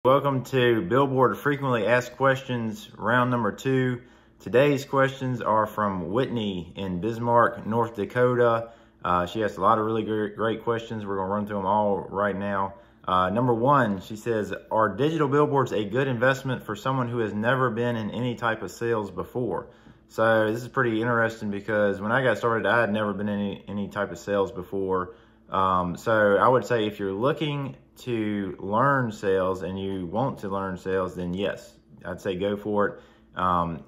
Welcome to Billboard Frequently Asked Questions, round number 2. Today's questions are from Whitney in Bismarck, North Dakota. She asked a lot of really great questions. We're going to run through them all right now. Number 1, she says, are digital billboards a good investment for someone who has never been in any type of sales before? So this is pretty interesting because when I got started, I had never been in any type of sales before. So I would say if you're looking to learn sales and you want to learn sales, then yes, I'd say go for it.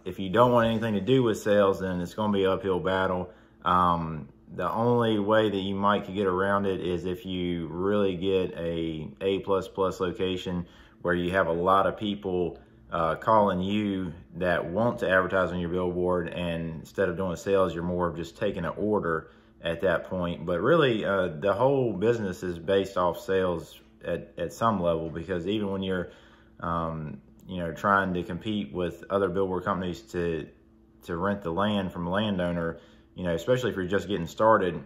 If you don't want anything to do with sales, then it's going to be an uphill battle. The only way that you might get around it is if you really get a A++ location where you have a lot of people calling you that want to advertise on your billboard, and instead of doing sales, you're more of just taking an order at that point. But really, the whole business is based off sales at some level, because even when you're trying to compete with other billboard companies to rent the land from a landowner, especially if you're just getting started,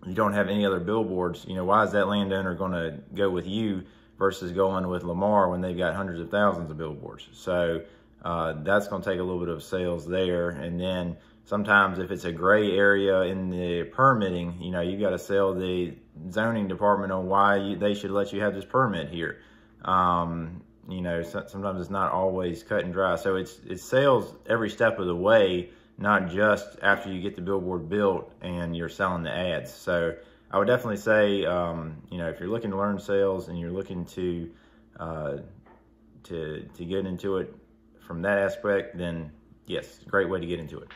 you don't have any other billboards, why is that landowner going to go with you versus going with Lamar when they've got hundreds of thousands of billboards? So that's going to take a little bit of sales there. And then sometimes if it's a gray area in the permitting, you've got to sell the zoning department on why they should let you have this permit here. Sometimes it's not always cut and dry. So it's sales every step of the way, not just after you get the billboard built and you're selling the ads. So I would definitely say, if you're looking to learn sales and you're looking to get into it from that aspect, then yes, great way to get into it.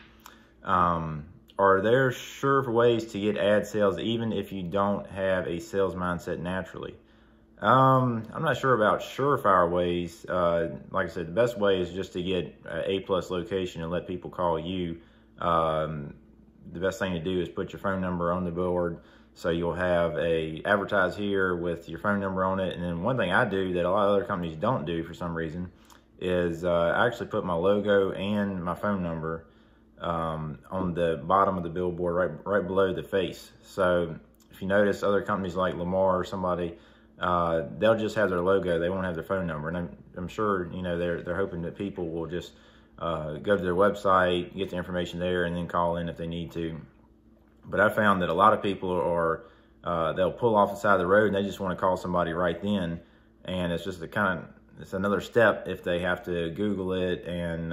Are there sure ways to get ad sales even if you don't have a sales mindset naturally? I'm not sure about surefire ways. Like I said, the best way is just to get an A+ location and let people call you. The best thing to do is put your phone number on the board, so you'll have a advertise here with your phone number on it. And then one thing I do that a lot of other companies don't do for some reason is I actually put my logo and my phone number on the bottom of the billboard, right below the face. So if you notice, other companies like Lamar or somebody, they'll just have their logo, they won't have their phone number. And I'm sure they're hoping that people will just go to their website, get the information there, and then call in if they need to. But I found that a lot of people are they'll pull off the side of the road and they just want to call somebody right then, and it's just it's another step if they have to Google it and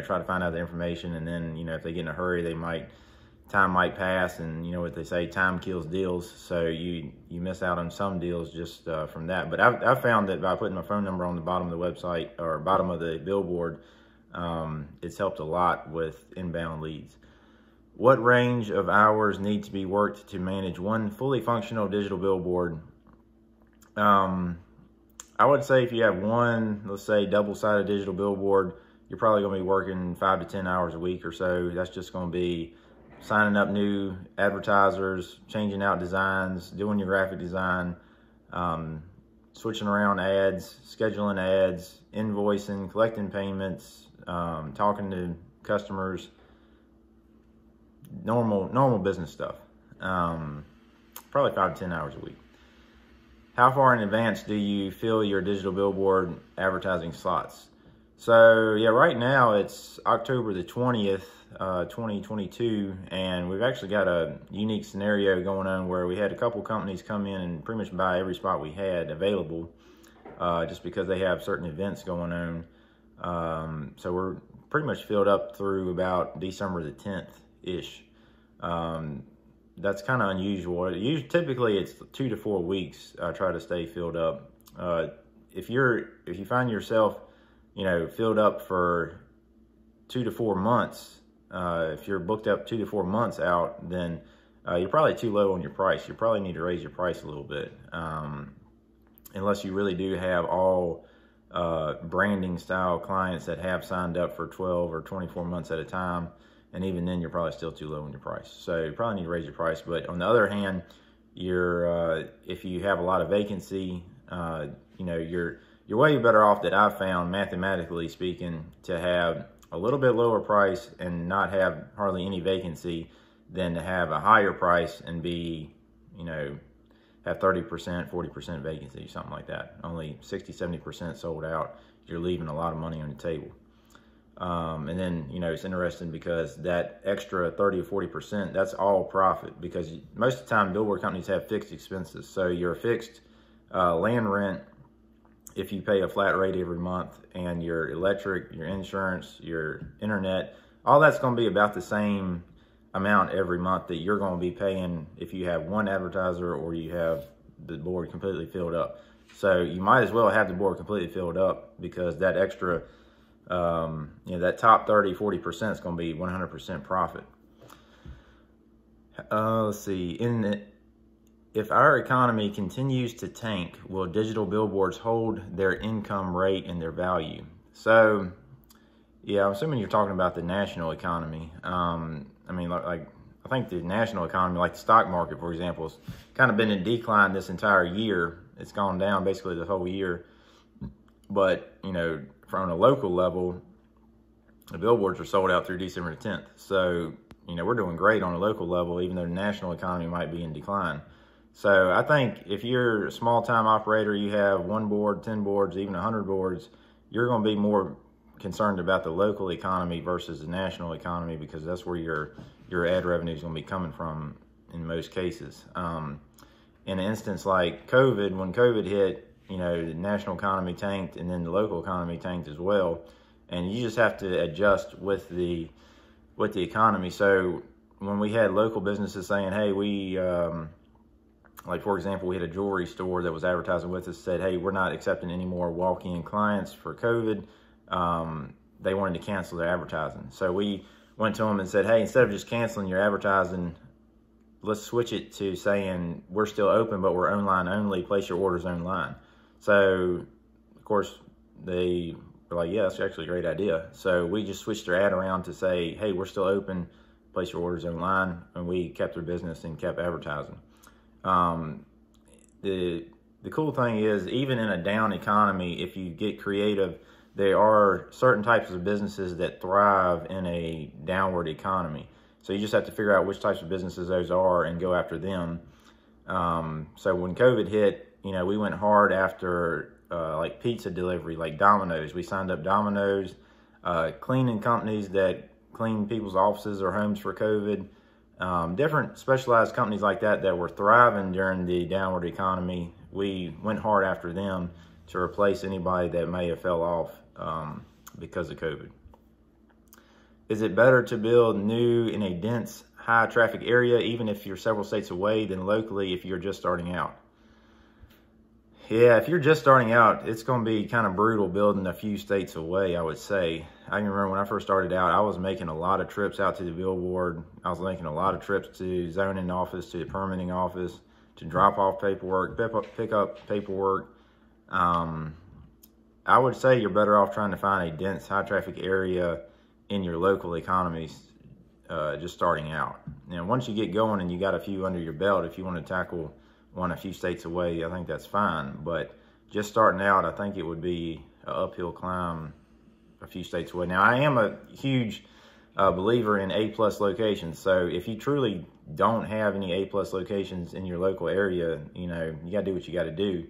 try to find out the information. And then if they get in a hurry, time might pass, and what they say, time kills deals. So you miss out on some deals just from that. But I've found that by putting my phone number on the bottom of the website or bottom of the billboard, it's helped a lot with inbound leads. What range of hours need to be worked to manage one fully functional digital billboard? I would say if you have one, let's say, double-sided digital billboard, you're probably going to be working 5 to 10 hours a week or so. That's just going to be signing up new advertisers, changing out designs, doing your graphic design, switching around ads, scheduling ads, invoicing, collecting payments, talking to customers, normal business stuff. Probably 5 to 10 hours a week. How far in advance do you fill your digital billboard advertising slots? So yeah, right now it's October the 20th, 2022, and we've actually got a unique scenario going on where we had a couple companies come in and pretty much buy every spot we had available, just because they have certain events going on. So we're pretty much filled up through about December the 10th-ish. That's kind of unusual. Typically it's 2 to 4 weeks. I try to stay filled up. If you find yourself, filled up for 2 to 4 months, if you're booked up 2 to 4 months out, then you're probably too low on your price. You probably need to raise your price a little bit, unless you really do have all branding style clients that have signed up for 12 or 24 months at a time. And even then, you're probably still too low on your price. So you probably need to raise your price. But on the other hand, if you have a lot of vacancy, you're way better off, that I've found, mathematically speaking, to have a little bit lower price and not have hardly any vacancy than to have a higher price and be, have 30%, 40% vacancy, something like that. Only 60, 70% sold out. You're leaving a lot of money on the table. And then, you know, it's interesting because that extra 30 or 40%, that's all profit, because most of the time billboard companies have fixed expenses. So your fixed land rent, if you pay a flat rate every month, and your electric, your insurance, your internet, all that's going to be about the same amount every month that you're going to be paying if you have one advertiser or you have the board completely filled up. So you might as well have the board completely filled up, because that extra, you know, that top 30, 40% is going to be 100% profit. Let's see. If our economy continues to tank, will digital billboards hold their income rate and their value? So, yeah, I'm assuming you're talking about the national economy. I mean, like I think the national economy, like the stock market, for example, has kind of been in decline this entire year. It's gone down basically the whole year. But, you know, from a local level, the billboards are sold out through December 10th. So, you know, we're doing great on a local level, even though the national economy might be in decline. So I think if you're a small-time operator, you have 1 board, 10 boards, even 100 boards, you're going to be more concerned about the local economy versus the national economy, because that's where your ad revenue is going to be coming from in most cases. In an instance like COVID, when COVID hit, you know, the national economy tanked, and then the local economy tanked as well. And you just have to adjust with the economy. So when we had local businesses saying, hey, like for example, we had a jewelry store that was advertising with us, said, hey, we're not accepting any more walk-in clients for COVID. They wanted to cancel their advertising. So we went to them and said, hey, instead of just canceling your advertising, let's switch it to saying we're still open, but we're online only. Place your orders online. So, of course, they were like, yeah, that's actually a great idea. So we just switched their ad around to say, hey, we're still open. Place your orders online. And we kept their business and kept advertising. The cool thing is, even in a down economy, if you get creative, there are certain types of businesses that thrive in a downward economy. So you just have to figure out which types of businesses those are and go after them. So when COVID hit, you know, we went hard after like pizza delivery, like Domino's. We signed up Domino's, cleaning companies that clean people's offices or homes for COVID. Different specialized companies like that were thriving during the downward economy. We went hard after them to replace anybody that may have fell off because of COVID. Is it better to build new in a dense, high traffic area, even if you're several states away, than locally if you're just starting out? Yeah, if you're just starting out, it's going to be kind of brutal building a few states away, I would say. I can remember when I first started out, I was making a lot of trips out to the billboard. I was making a lot of trips to zoning office, to the permitting office, to drop off paperwork, pick up paperwork. I would say you're better off trying to find a dense, high traffic area in your local economies, just starting out. Now, once you get going and you got a few under your belt, if you want to tackle one a few states away, I think that's fine. But just starting out, I think it would be an uphill climb a few states away. Now, I am a huge believer in A+ locations. So if you truly don't have any A+ locations in your local area, you know, you got to do what you got to do.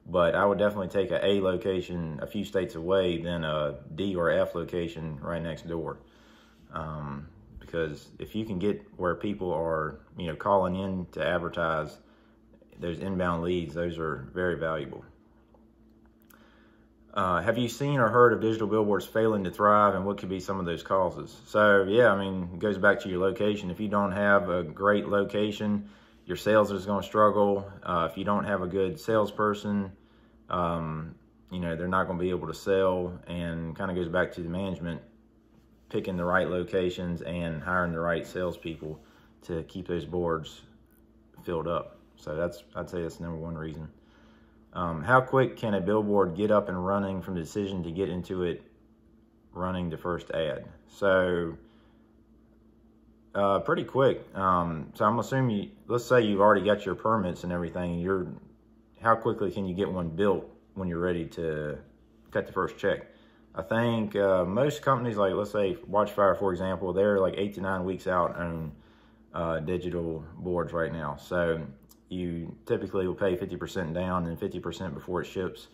But I would definitely take an A location a few states away than a D or F location right next door. Because if you can get where people are, you know, calling in to advertise, those inbound leads, those are very valuable. Have you seen or heard of digital billboards failing to thrive, and what could be some of those causes? So, yeah, I mean, it goes back to your location. If you don't have a great location, your sales is going to struggle. If you don't have a good salesperson, you know, they're not going to be able to sell, and kind of goes back to the management picking the right locations and hiring the right salespeople to keep those boards filled up. So I'd say that's the number one reason. How quick can a billboard get up and running from the decision to get into it running the first ad? So pretty quick. So I'm assuming, let's say you've already got your permits and everything. How quickly can you get one built when you're ready to cut the first check? I think most companies, like let's say Watchfire, for example, they're like 8 to 9 weeks out on digital boards right now. So you typically will pay 50% down and 50% before it ships.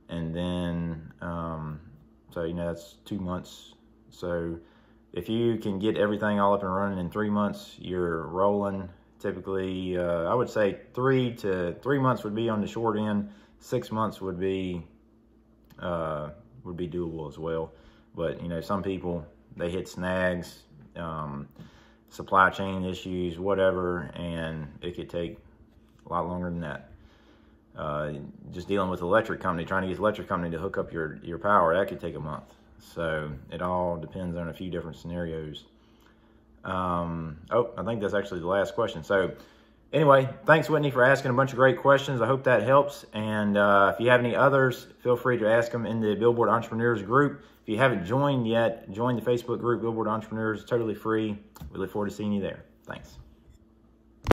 And then, so, you know, that's 2 months. So if you can get everything all up and running in 3 months, you're rolling. Typically, I would say 3 months would be on the short end. 6 months would be doable as well. But, you know, some people, they hit snags, supply chain issues, whatever, and it could take a lot longer than that. Just dealing with the electric company, trying to get the electric company to hook up your power, that could take a month. So it all depends on a few different scenarios. I think that's actually the last question. So anyway, thanks, Whitney, for asking a bunch of great questions. I hope that helps. And if you have any others, feel free to ask them in the Billboard Entrepreneurs group. If you haven't joined yet, join the Facebook group, Billboard Entrepreneurs. It's totally free. We look forward to seeing you there. Thanks.